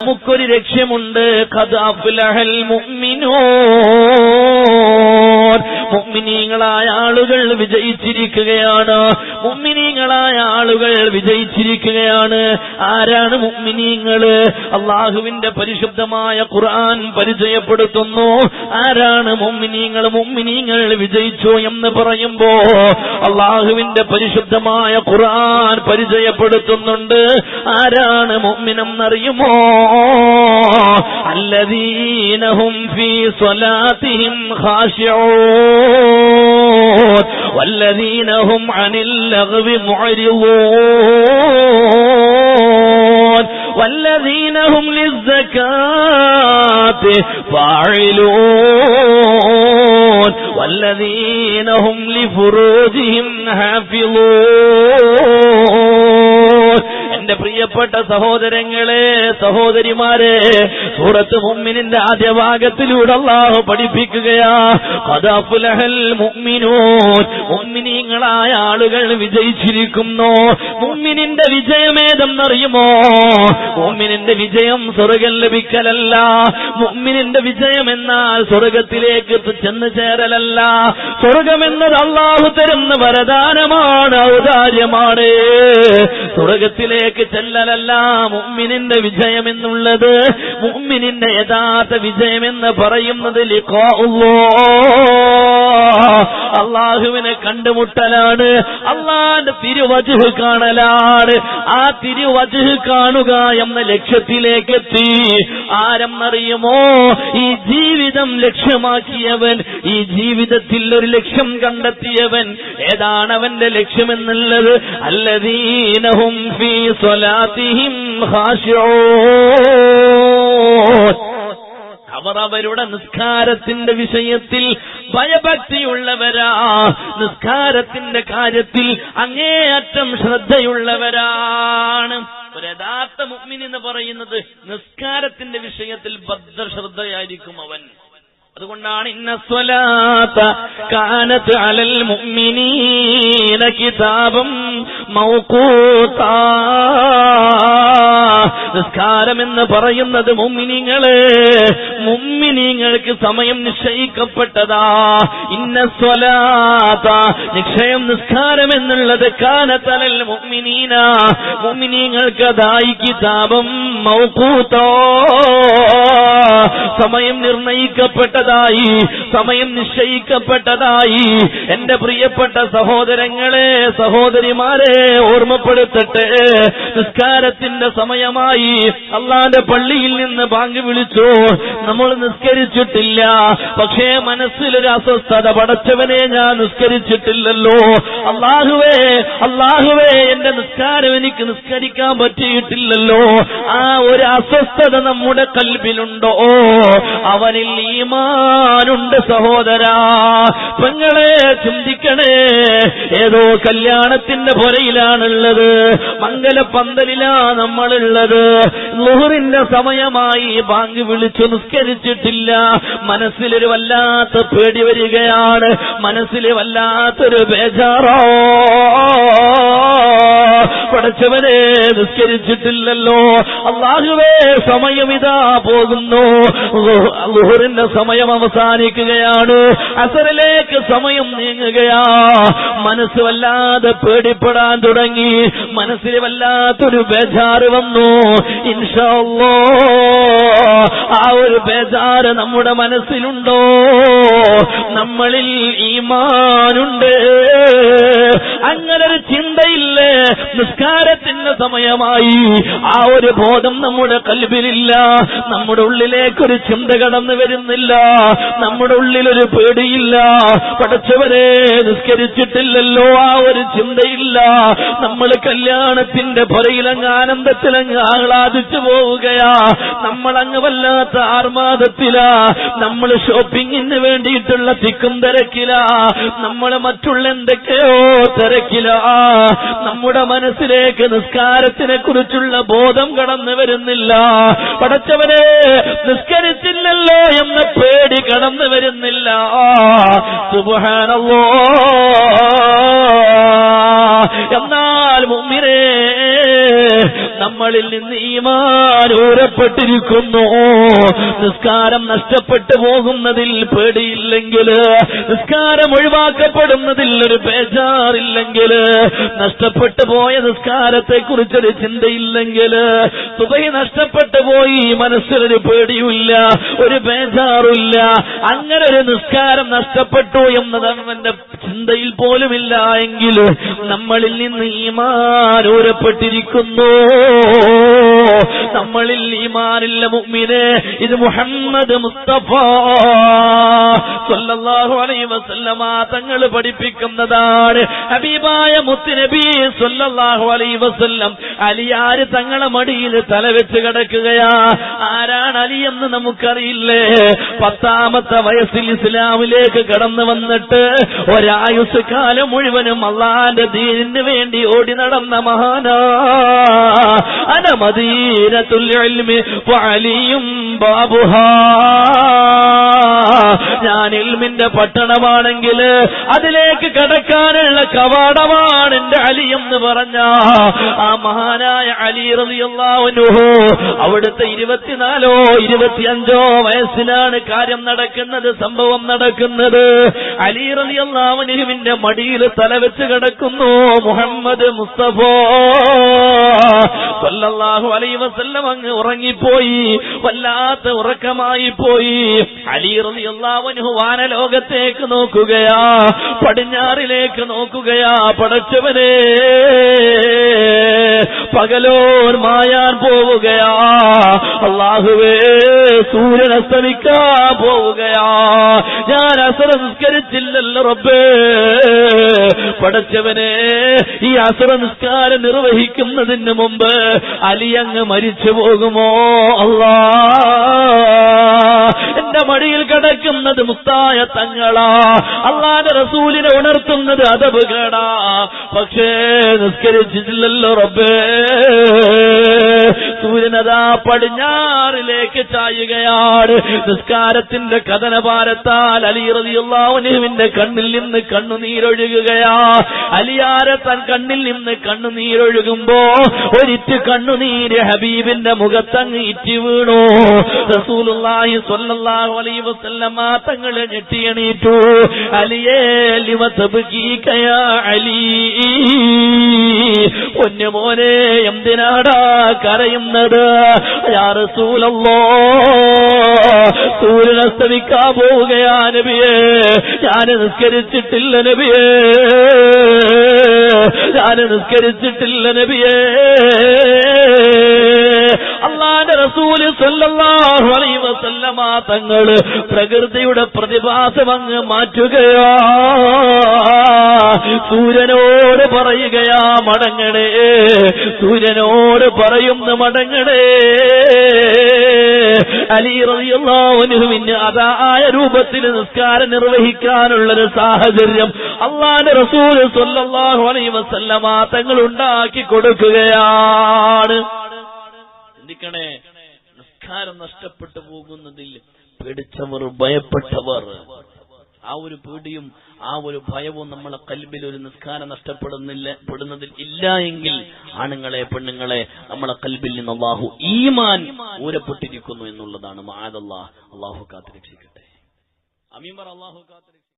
നമുക്കൊരു ലക്ഷ്യമുണ്ട്. ഖദ് അഫ്ലഹൽ മുഅ്മിനൂൻ, മുഅ്മിനീങ്ങളായ ആളുകൾ വിജയിച്ചിരിക്കുകയാണ്. മുഅ്മിനീങ്ങളായ ആളുകൾ വിജയിച്ചിരിക്കുകയാണ്. ആരാണ് മുഅ്മിനീങ്ങൾ? അല്ലാഹുവിന്റെ പരിശുദ്ധമായ ഖുർആൻ പരിചയപ്പെടുത്തുന്നു. ആരാണ് മുഅ്മിനീങ്ങൾ? മുഅ്മിനീങ്ങൾ വിജയിച്ചു എന്ന് പറയുമ്പോ അല്ലാഹുവിന്റെ പരിശുദ്ധമായ ഖുർആൻ പരിചയപ്പെടുത്തുന്നുണ്ട്. ആരാണ് മുഅ്മിനെന്നറിയുമോ? الذين هم في صلاتهم خاشعون والذين هم عن اللغو معرضون والذين هم للزكاة فاعلون والذين هم لفروجهم حافظون. എന്റെ പ്രിയപ്പെട്ട സഹോദരങ്ങളെ, സഹോദരിമാരെ, സൂറത്ത് മുഅ്മിനിന്റെ ആദ്യ ഭാഗത്തിലൂടെ അല്ലാഹു പഠിപ്പിക്കുകയാ, ഖദ് അഫ്ലഹൽ മുഅ്മിനൂൻ, മുഅ്മിനീങ്ങളായ ആളുകൾ വിജയിച്ചിരിക്കുന്നു. മുഅ്മിനിന്റെ വിജയമേതെന്നറിയുമോ? മുഅ്മിനിന്റെ വിജയം സ്വർഗ്ഗം ലഭിക്കലല്ല. മുഅ്മിനിന്റെ വിജയം എന്നാൽ സ്വർഗ്ഗത്തിലേക്ക് ചെന്ന് ചേരലല്ല. സ്വർഗ്ഗമെന്നത് അല്ലാഹു തരുന്ന വരദാനമാണ്, ഔദാര്യമാണ്. സ്വർഗ്ഗത്തിലേക്ക് ചെല്ലലല്ല മുഅ്മിനിന്റെ വിജയം എന്നുള്ളത്. മുഅ്മിനിന്റെ യഥാർത്ഥ വിജയം എന്ന് പറയുന്നത് ലിഖാഉല്ലാഹ്, അല്ലാഹുവിനെ കണ്ടുമുട്ടലാണ്, അല്ലാഹുവിന്റെ തിരുവജ്ഹ് കാണലാണ്. ആ തിരുവജ്ഹ് കാണുക എന്ന ലക്ഷ്യത്തിലേക്ക് എത്തി. ആരെന്നറിയുമോ? ഈ ജീവിതം ലക്ഷ്യമാക്കിയവൻ, ഈ ജീവിതത്തിൽ ഒരു ലക്ഷ്യം കണ്ടെത്തിയവൻ. ഏതാണ് അവന്റെ ലക്ഷ്യമെന്നുള്ളത്? അല്ലദീനഹും ഫീ സ്വലാത്തിഹിം ഖാശിഊൻ, അവർ അവരുടെ നിസ്കാരത്തിന്റെ വിഷയത്തിൽ ഭയഭക്തിയുള്ളവരാ. നിസ്കാരത്തിന്റെ കാര്യത്തിൽ അങ്ങേയറ്റം ശ്രദ്ധയുള്ളവരാണ്. ഒരു യഥാർത്ഥ മുഅ്മിൻ എന്ന് പറയുന്നത് നിസ്കാരത്തിന്റെ വിഷയത്തിൽ ഭദ്രശ്രദ്ധയായിരിക്കും അവൻ. അതുകൊണ്ടാണ് ഇന്ന സ്വലാത്ത കാനത് അലൽ മുഅ്മിനീന കിതാബം മൗഖൂതാ, നിസ്കാരം എന്ന് പറയുന്നത് മുഅ്മിനീങ്ങൾക്ക് സമയം നിശ്ചയിക്കപ്പെട്ടതാ. ഇന്ന സ്വലാത്ത, നിശ്ചയം നിസ്കാരം എന്നുള്ളത് കാനത് അലൽ മുഅ്മിനീന, മുഅ്മിനീങ്ങൾക്ക് അതായി കിതാബം മൗഖൂതാ, സമയം നിർണയിക്കപ്പെട്ടതായി, സമയം നിശ്ചയിക്കപ്പെട്ടതായി. എന്റെ പ്രിയപ്പെട്ട സഹോദരങ്ങളെ, സഹോദരിമാരെ, ഓർമ്മപ്പെടുത്തട്ടെ, നിസ്കാരത്തിന്റെ സമയമായി. അള്ളാന്റെ പള്ളിയിൽ നിന്ന് ബാങ്ക് വിളിച്ചു, നമ്മൾ നിസ്കരിച്ചിട്ടില്ല. പക്ഷേ മനസ്സിലൊരു അസ്വസ്ഥത, പടച്ചവനെ ഞാൻ നിസ്കരിച്ചിട്ടില്ലല്ലോ, അല്ലാഹുവേ അല്ലാഹുവേ എന്റെ നിസ്കാരം എനിക്ക് നിസ്കരിക്കാൻ പറ്റിയിട്ടില്ലല്ലോ. ആ ഒരു അസ്വസ്ഥത നമ്മുടെ കൽബിലുണ്ടോ? അവനിൽ ഈമാനുണ്ട് സഹോദരാ. പെങ്ങളെ ചിന്തിക്കണേ, ഏതോ കല്യാണത്തിന്റെ പുരയിലാണുള്ളത്, മംഗലപ്പന്തലിലാ നമ്മളുള്ളത്. ളുഹറിന്റെ സമയമായി, ബാങ്ക് വിളിച്ചു, നിസ്കരിച്ചിട്ടില്ല. മനസ്സിലൊരു വല്ലാത്ത പേടി വരികയാണ്, മനസ്സിൽ വല്ലാത്തൊരു ബേജാറോ. പടച്ചവനെ നിസ്കരിച്ചിട്ടില്ലല്ലോ, അല്ലാഹുവേ സമയം ഇതാ പോകുന്നു. ളുഹറിന്റെ സമയം അവസാനിക്കുകയാണ്, അസറിലേക്ക് സമയം നീങ്ങുകയാ. മനസ്സ് വല്ലാതെ പേടിപ്പെടാൻ തുടങ്ങി, മനസ്സിൽ വല്ലാത്തൊരു ബേജാറ് വന്നു. ഇൻഷാ അല്ലാഹ് ആ ഒരു ബേജാറ് നമ്മുടെ മനസ്സിലുണ്ടോ? നമ്മളിൽ ഈമാനുണ്ട്. അങ്ങനൊരു ചിന്തയില്ലേ? നിസ്കാരത്തിന്റെ സമയമായി, ആ ഒരു ബോധം നമ്മുടെ കൽബിലില്ല. നമ്മുടെ ഉള്ളിലേക്കൊരു ചിന്ത കടന്നു വരുന്നില്ല, നമ്മുടെ ഉള്ളിലൊരു പേടിയില്ല. പടച്ചവരെ നിസ്കരിച്ചിട്ടില്ലല്ലോ, ആ ഒരു ചിന്തയില്ല. നമ്മൾ കല്യാണത്തിന്റെ പുറയിലങ്ങ് ആനന്ദത്തിലങ്ങ് ആഹ്ലാദിച്ചു പോവുകയാ. നമ്മളങ്ങ് വല്ലാത്ത ആർമാദത്തിലാ. നമ്മൾ ഷോപ്പിങ്ങിന് വേണ്ടിയിട്ടുള്ള തിക്കും തിരക്കിലാ. നമ്മൾ മറ്റുള്ള എന്തൊക്കെയോ തിരക്കിലാ. നമ്മുടെ മനസ്സിലേക്ക് നിസ്കാരത്തിനെ കുറിച്ചുള്ള ബോധം കടന്നു വരുന്നില്ല. പടച്ചവനെ നിസ്കരിച്ചില്ലല്ലോ എന്ന പേടി കടന്നു വരുന്നില്ല. സുബ്ഹാനല്ലാഹ്. എന്നാൽ മുഅ്മിനേ, നമ്മളിൽ നിന്ന് ഈമാൻ ഊരപ്പെട്ടിരിക്കുന്നു. നിസ്കാരം നഷ്ടപ്പെട്ടു പോകുന്നതിൽ പേടിയില്ലെങ്കിൽ, നിസ്കാരം ഒഴിവാക്കപ്പെടുന്നതിൽ ഒരു ബേജാറില്ലെങ്കിൽ, നഷ്ടപ്പെട്ടു പോയ നിസ്കാരത്തെ കുറിച്ചൊരു ചിന്തയില്ലെങ്കിൽ, സുബഹി നഷ്ടപ്പെട്ടു പോയി മനസ്സിലൊരു പേടിയുമില്ല, ഒരു ബേജാറില്ല, അങ്ങനെ ഒരു നിസ്കാരം നഷ്ടപ്പെട്ടു എന്നത് അവന്റെ ചിന്തയിൽ പോലുമില്ല എങ്കിൽ നമ്മളിൽ നിന്ന് ഈമാൻ ഊരപ്പെട്ടിരിക്കുന്നു. നമ്മളിൽ ഈമാനില്ല മുഅ്മിനെ. ഇത് മുഹമ്മദ് മുസ്തഫ സല്ലല്ലാഹു അലൈഹി വസല്ലമ തങ്ങൾ പഠിപ്പിക്കുന്നതാണ്. ഹബീബായ മുത്തുനബി സല്ലല്ലാഹു അലൈഹി വസല്ലം അലിയാര് തങ്ങളെ മടിയിൽ തലവെച്ച് കിടക്കുകയാ. ആരാണ് അലി എന്ന് നമുക്കറിയില്ലേ? 10ാമത്തെ വയസ്സിൽ ഇസ്ലാമിലേക്ക് കടന്നു വന്നിട്ട് ഒരായുസ് കാലം മുഴുവനും അള്ളാന്റെ ദീനിന് വേണ്ടി ഓടി നടന്ന മഹാനാ. അന മദീനത്തുൽ ഇൽമി വഅലിയും ബാബുഹാ. ഞാൻ ഇൽമിന്റെ പട്ടണമാണെങ്കിൽ അതിലേക്ക് കടക്കാനുള്ള കവാടമാണ് എന്റെ അലി എന്ന് പറഞ്ഞ ആ മഹാനായ അലി റളിയല്ലാഹു അൻഹു അവിടുത്തെ 24ഓ 25ഓ വയസ്സിലാണ് കാര്യം നടക്കുന്നത്, സംഭവം നടക്കുന്നത്. അലി റളിയല്ലാഹു അൻഹുവിന്റെ മടിയിൽ തലവെച്ച് കിടക്കുന്നു മുഹമ്മദ് മുസ്തഫ സല്ലല്ലാഹു അലൈഹി വസല്ലം. അങ്ങ് ഉറങ്ങിപ്പോയി, വല്ലാത്ത ഉറക്കമായി പോയി. അലി റളിയല്ലാഹു അൻഹു വാനലോകത്തേക്ക് നോക്കുകയാ, പടിഞ്ഞാറിലേക്ക് നോക്കുകയാ. പടച്ചവനെ, പകലോർ മായാൻ പോവുകയാ. അല്ലാഹുവേ, സൂര്യൻ അസ്തമിക്കാൻ പോവുകയാ. ഞാൻ അസ്ർ നിസ്കരിച്ചില്ലല്ലോ റബ്ബേ. പടച്ചവനെ, ഈ അസ്ർ നിസ്കാരം നിർവഹിക്കുന്നതിന് മുമ്പ് അലി അങ്ങ് മരിച്ചു പോകുമോ അല്ലാ? എന്റെ മടിയിൽ കിടക്കുന്നത് മുസ്തായ തങ്ങളാ. അല്ലാഹുവിന്റെ റസൂലിനെ ഉണർത്തുന്നത് അദബ് കേടാ. പക്ഷേ നിസ്കരിച്ചിട്ടില്ലല്ലോ റബ്ബേ. സൂര്യനതാ പടിഞ്ഞാറിലേക്ക് ചായുകയാണ്. നിസ്കാരത്തിന്റെ കഥനഭാരത്താൽ അലി റളിയല്ലാഹു അൻഹുവിന്റെ കണ്ണിൽ നിന്ന് കണ്ണുനീരൊഴുകുകയാ. അലിയാരെ തൻ കണ്ണിൽ നിന്ന് കണ്ണുനീരൊഴുകുമ്പോ ഒരിറ്റ് കണ്ണുനീര് ഹബീബിന്റെ മുഖത്തങ്ങ് ഇറ്റി വീണു. റസൂലുള്ളാഹി സ്വല്ലല്ലാഹു അലൈഹി വസല്ലമ തങ്ങൾ ഞെട്ടിയണീറ്റു. അലിയേ ലിമ തബ്കീക യാ അലി. പൊന്നുമോനെ, എന്തിനാടാ കരയുന്നത്? യാ റസൂലല്ലാഹ്, സൂര്യൻ അസ്തമിക്കാൻ പോവുകയാ നബിയേ. ഞാൻ നിസ്കരിച്ചിട്ടില്ല നബിയേ, ഞാൻ നിസ്കരിച്ചിട്ടില്ല നബിയേ. അല്ലാഹുവിന്റെ റസൂൽ സല്ലല്ലാഹു അലൈഹി വസല്ലമ തങ്ങൾ പ്രകൃതിയുടെ പ്രതിഭാസം അങ്ങ് മാറ്റുകയാ. സൂര്യനോട് പറയുകയാ മടങ്ങണേ. സൂര്യനോട് പറയുന്നു മടങ്ങണേ. അലി റളിയല്ലാഹു അൻഹുവിന് അതായ രൂപത്തിൽ നിസ്കാരം നിർവഹിക്കാനുള്ളൊരു സാഹചര്യം അല്ലാഹുവിന്റെ റസൂൽ സ്വല്ലല്ലാഹു അലൈഹി വസല്ലമ തങ്ങൾ ഉണ്ടാക്കി കൊടുക്കുകയാണ്. ചിന്തിക്കണേ, നിസ്കാരം നഷ്ടപ്പെട്ടു പോകുന്നതിൽ പേടിച്ചവർ, ഭയപ്പെട്ടവർ, ആ ഒരു പേടിയും ആ ഒരു ഭയവും നമ്മളെ കൽബിൽ ഒരു നിസ്കാരം നഷ്ടപ്പെടുന്നതിൽ ഇല്ല എങ്കിൽ ആണുങ്ങളെ പെണ്ണുങ്ങളെ നമ്മളെ കൽബിൽ നിന്ന് അല്ലാഹു ഈമാൻ ഊരപ്പെട്ടിരിക്കുന്നു എന്നുള്ളതാണ്. മഅദല്ലാഹ്, അല്ലാഹു കാത്ത് രക്ഷിക്കട്ടെ. അമീൻ പറ, അല്ലാഹു കാത്ത്